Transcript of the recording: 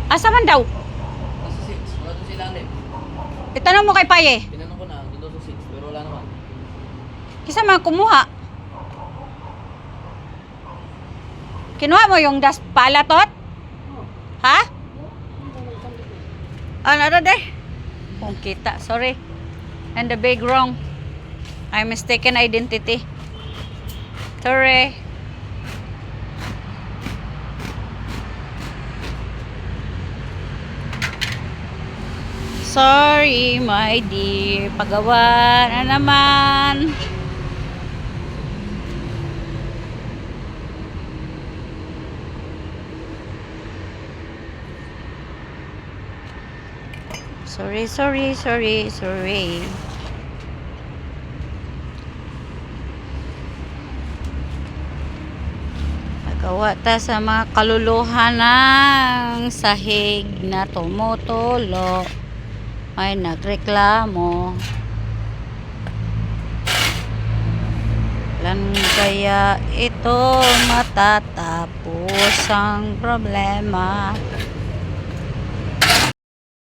Asa man daw? Nasa 6, wala doon sa ilalim. Itanong mo kay Paye. Tinanong ko na, doon daw sa 6, pero wala naman. Kisa man kumuha. Kinuha mo yung das palatot? Ha? Ano na de? Kung kita, sorry. And the big wrong. I mistaken identity. Sorry. Sorry, my dear. Pagawa na naman. Sorry. Pagawa ta sa mga kaluluhan ng sahig na tumutulo. May nagreklamo. Lan kaya ito matatapos ang problema?